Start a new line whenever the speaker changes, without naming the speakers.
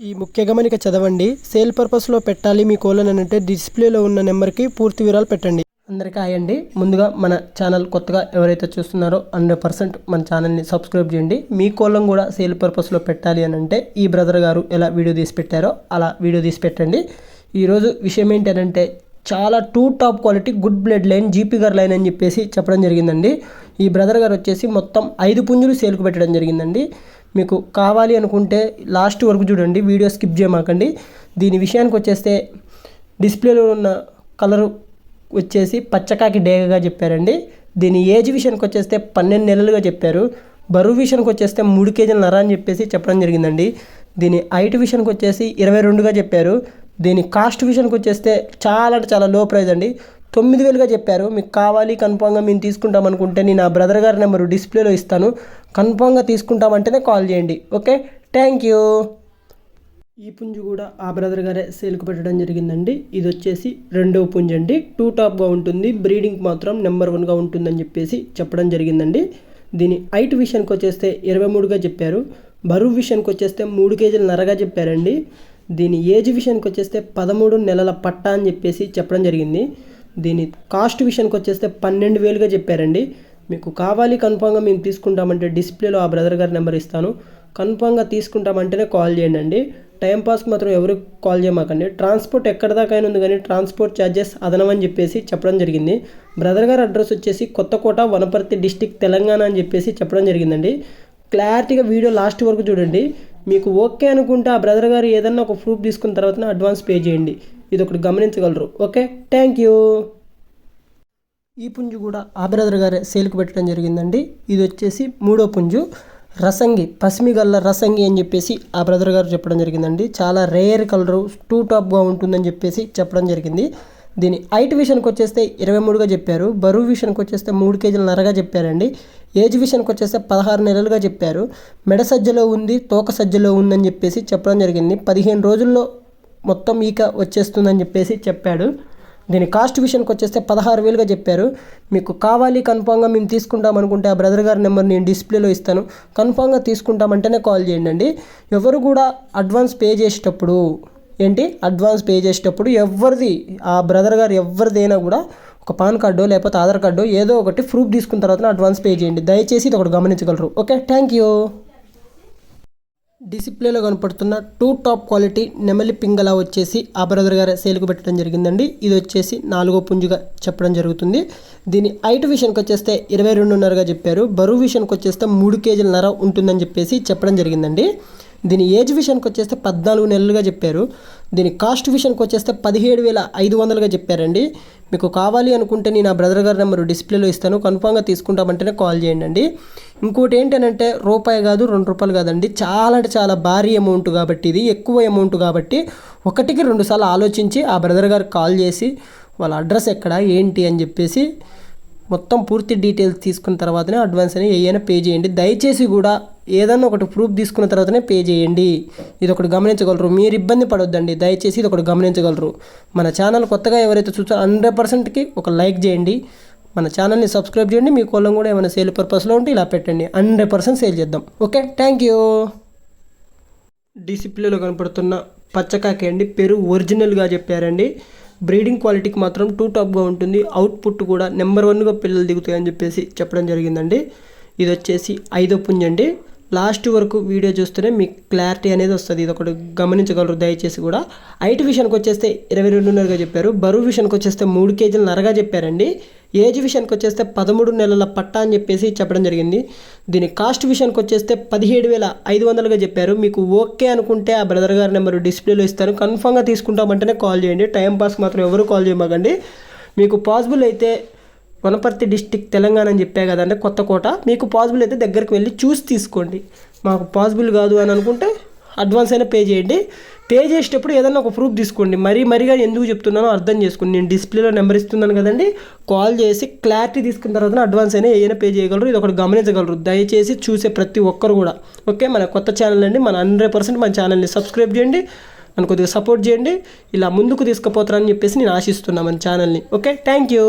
ఈ ముఖ్య గమనిక చదవండి. సేల్ పర్పస్లో పెట్టాలి మీ కోళ్ళని అంటే డిస్ప్లేలో ఉన్న నెంబర్కి పూర్తి వివరాలు పెట్టండి. అందరికీ హాయ్ అండి. ముందుగా మన ఛానల్ కొత్తగా ఎవరైతే చూస్తున్నారో 100% మన ఛానల్ని సబ్స్క్రైబ్ చేయండి. మీ కోళ్ళం కూడా సేల్ పర్పస్లో పెట్టాలి అని అంటే ఈ బ్రదర్ గారు ఎలా వీడియో తీసి పెట్టారో అలా వీడియో తీసి పెట్టండి. ఈరోజు విషయం ఏంటంటే చాలా top quality good blood line GP గారు లైన్ అని చెప్పేసి చెప్పడం జరిగిందండి. ఈ బ్రదర్ గారు వచ్చేసి మొత్తం 5 పుంజులు సేల్కు పెట్టడం జరిగిందండి. మీకు కావాలి అనుకుంటే లాస్ట్ వరకు చూడండి, వీడియో స్కిప్ చేయమాకండి. దీని విషయానికి వచ్చేస్తే డిస్ప్లేలో ఉన్న కలరు వచ్చేసి పచ్చకాకి డేగగా చెప్పారండి. దీని ఏజ్ విషయానికి వచ్చేస్తే 12 నెలలుగా చెప్పారు. బరువు విషయానికి వచ్చేస్తే 3 కేజీల నర అని చెప్పేసి చెప్పడం జరిగిందండి. దీని హైట్ విషయానికి వచ్చేసి 22గా చెప్పారు. దీని కాస్ట్ విషయానికి వచ్చేస్తే చాలా అంటే చాలా లో ప్రైస్ అండి, 9,000గా చెప్పారు. మీకు కావాలి కన్ఫామ్గా మేము తీసుకుంటాం అనుకుంటే నేను ఆ బ్రదర్ గారి నెంబరు డిస్ప్లేలో ఇస్తాను. కన్ఫామ్గా తీసుకుంటామంటేనే కాల్ చేయండి. Okay, thank you. ఈ పుంజు కూడా ఆ బ్రదర్ గారే సేల్కి పెట్టడం జరిగిందండి. ఇది వచ్చేసి 2వ పుంజు అండి. టాప్గా ఉంటుంది, బ్రీడింగ్ మాత్రం నెంబర్ 1గా ఉంటుందని చెప్పేసి చెప్పడం జరిగిందండి. దీని హైట్ విషయానికి వచ్చేస్తే 23గా చెప్పారు. బరువు విషయానికి వచ్చేస్తే 3 కేజీల నరగా చెప్పారండి. దీని ఏజ్ విషయానికి వచ్చేస్తే 13 నెలల పట్టా అని చెప్పేసి చెప్పడం జరిగింది. దీని కాస్ట్ విషయానికి వచ్చేస్తే 12,000గా చెప్పారండి. మీకు కావాలి కన్ఫామ్గా మేము తీసుకుంటామంటే డిస్ప్లేలో ఆ బ్రదర్ గారి నెంబర్ ఇస్తాను. కన్ఫామ్గా తీసుకుంటామంటేనే కాల్ చేయండి అండి. టైంపాస్కి మాత్రం ఎవరు కాల్ చేయమాకండి. ట్రాన్స్పోర్ట్ ఎక్కడ దాకా ఉంది కానీ ట్రాన్స్పోర్ట్ ఛార్జెస్ అదనమని చెప్పేసి చెప్పడం జరిగింది. బ్రదర్ గారి అడ్రస్ వచ్చేసి కొత్తకోట, వనపర్తి డిస్టిక్, తెలంగాణ అని చెప్పేసి చెప్పడం జరిగిందండి. క్లారిటీగా వీడియో లాస్ట్ వరకు చూడండి. మీకు ఓకే అనుకుంటే ఆ బ్రదర్ గారు ఏదన్నా ఒక ప్రూఫ్ తీసుకున్న తర్వాత అడ్వాన్స్ పే చేయండి. ఇది ఒకటి గమనించగలరు. Okay, thank you. ఈ పుంజు కూడా ఆ బ్రదర్ గారే సేల్కి పెట్టడం జరిగిందండి. ఇది వచ్చేసి 3వ పుంజు, రసంగి, పసిమిగల్ల రసంగి అని చెప్పేసి ఆ బ్రదర్ గారు చెప్పడం జరిగిందండి. చాలా రేర్ కలరు, టాప్గా ఉంటుందని చెప్పేసి చెప్పడం జరిగింది. దీని హైట్ విషయానికి వచ్చేస్తే 23గా చెప్పారు. బరువు విషయానికి వచ్చేస్తే 3 కేజీల నరగా చెప్పారండి. ఏజ్ విషయానికి వచ్చేస్తే 16 నెలలుగా చెప్పారు. మెడ సజ్జలో ఉంది, తోక సజ్జలో ఉందని చెప్పేసి చెప్పడం జరిగింది. 15 రోజుల్లో మొత్తం ఈక వచ్చేస్తుందని చెప్పేసి చెప్పాడు. దీని కాస్ట్ విషయానికి వచ్చేస్తే 16,000గా చెప్పారు. మీకు కావాలి కన్ఫామ్గా మేము తీసుకుంటాం అనుకుంటే ఆ బ్రదర్ గారి నెంబర్ నేను డిస్ప్లేలో ఇస్తాను. కన్ఫామ్గా తీసుకుంటామంటేనే కాల్ చేయండి అండి. ఎవరు కూడా అడ్వాన్స్ పే చేసేటప్పుడు ఎవరిది ఆ బ్రదర్ గారు ఎవరిదైనా కూడా ఒక పాన్ కార్డో లేకపోతే ఆధార్ కార్డో ఏదో ఒకటి ప్రూఫ్ తీసుకున్న తర్వాత అడ్వాన్స్ పే చేయండి. దయచేసి ఇది ఒకటి గమనించగలరు. Okay, thank you. డిస్ప్లేలో కనపడుతున్న టాప్ క్వాలిటీ నెమలి పింగళ వచ్చేసి ఆ బ్రదర్ గారు సేల్కు పెట్టడం జరిగిందండి. ఇది వచ్చేసి 4వ పుంజుగా చెప్పడం జరుగుతుంది. దీని హైట్ విషయానికి వచ్చేస్తే 22.5గా చెప్పారు. బరువు విషయానికి వచ్చేస్తే 3 కేజీల నర ఉంటుందని చెప్పేసి చెప్పడం జరిగిందండి. దీని ఏజ్ విషయానికి వచ్చేస్తే 14 నెలలుగా చెప్పారు. దీని కాస్ట్ విషయానికి వచ్చేస్తే 17,500గా చెప్పారండి. మీకు కావాలి అనుకుంటే నేను ఆ బ్రదర్ గారి నెంబరు డిస్ప్లేలో ఇస్తాను. కన్ఫామ్గా తీసుకుంటామంటేనే కాల్ చేయండి అండి. ఇంకోటి ఏంటంటే రూపాయి కాదు, 2 రూపాయలు కాదండి, చాలా అంటే చాలా భారీ అమౌంట్ కాబట్టి, ఇది ఎక్కువ అమౌంట్ కాబట్టి 1కి 2 సార్లు ఆలోచించి ఆ బ్రదర్ గారికి కాల్ చేసి వాళ్ళ అడ్రస్ ఎక్కడ ఏంటి అని చెప్పేసి మొత్తం పూర్తి డీటెయిల్స్ తీసుకున్న తర్వాతనే అడ్వాన్స్ అని ఏదైనా పే చేయండి. దయచేసి కూడా ఏదన్నా ఒకటి ప్రూఫ్ తీసుకున్న తర్వాతనే పే చేయండి. ఇది ఒకటి గమనించగలరు. మీరు ఇబ్బంది పడొద్దండి, దయచేసి ఇది ఒకటి గమనించగలరు. మన ఛానల్ కొత్తగా ఎవరైతే చూస్తారో 100%కి ఒక లైక్ చేయండి. మన ఛానల్ని సబ్స్క్రైబ్ చేయండి. మీ కోళ్ళం కూడా ఏమైనా సేల్ పర్పస్లో ఉంటే ఇలా పెట్టండి. 100% సేల్ చేద్దాం. Okay, thank you. డిస్ప్లేలో కనపడుతున్న పచ్చకాకి అండి, పేరు ఒరిజినల్గా చెప్పారండి. బ్రీడింగ్ క్వాలిటీకి మాత్రం టాప్గా ఉంటుంది. అవుట్పుట్ కూడా నెంబర్ 1గా పిల్లలు దిగుతాయని చెప్పేసి చెప్పడం జరిగిందండి. ఇది వచ్చేసి 5వ పుంజు అండి. లాస్ట్ వరకు వీడియో చూస్తేనే మీకు క్లారిటీ అనేది వస్తుంది. ఇది ఒకటి గమనించగలరు దయచేసి కూడా. హైట్ విషయానికి వచ్చేస్తే 22.5గా చెప్పారు. బరువు విషయానికి వచ్చేస్తే 3 కేజీల నరగా చెప్పారండి. ఏజ్ విషయానికి వచ్చేస్తే 13 నెలల పట్టా అని చెప్పేసి చెప్పడం జరిగింది. దీని కాస్ట్ విషయానికి వచ్చేస్తే 17,500గా చెప్పారు. మీకు ఓకే అనుకుంటే ఆ బ్రదర్ గారి నెంబరు డిస్ప్లేలో ఇస్తాను. కన్ఫామ్గా తీసుకుంటామంటేనే కాల్ చేయండి. టైంపాస్కి మాత్రం ఎవరు కాల్ చేయమాకండి. మీకు పాసిబుల్ అయితే వనపర్తి డిస్టిక్, తెలంగాణ అని చెప్పా కదండి, కొత్తకోట. మీకు పాసిబుల్ అయితే దగ్గరికి వెళ్ళి చూసి తీసుకోండి. మాకు పాసిబుల్ కాదు అని అనుకుంటే అడ్వాన్స్ అయినా పే చేయండి. పే చేసేటప్పుడు ఏదన్నా ఒక ప్రూఫ్ తీసుకోండి. మరీగా ఎందుకు చెప్తున్నానో అర్థం చేసుకోండి. నేను డిస్ప్లేలో నెంబర్ ఇస్తున్నాను కదండి, కాల్ చేసి క్లారిటీ తీసుకున్న తర్వాత అడ్వాన్స్ అయినా ఏదైనా పే చేయగలరు. ఇది ఒకటి గమనించగలరు. దయచేసి చూసే ప్రతి ఒక్కరు కూడా. ఓకే, మన కొత్త ఛానల్ అండి, మన 100% మన ఛానల్ని సబ్స్క్రైబ్ చేయండి, నన్ను కొద్దిగా సపోర్ట్ చేయండి. ఇలా ముందుకు తీసుకుపోతారని చెప్పేసి నేను ఆశిస్తున్నాను మన ఛానల్ని. Okay, thank you.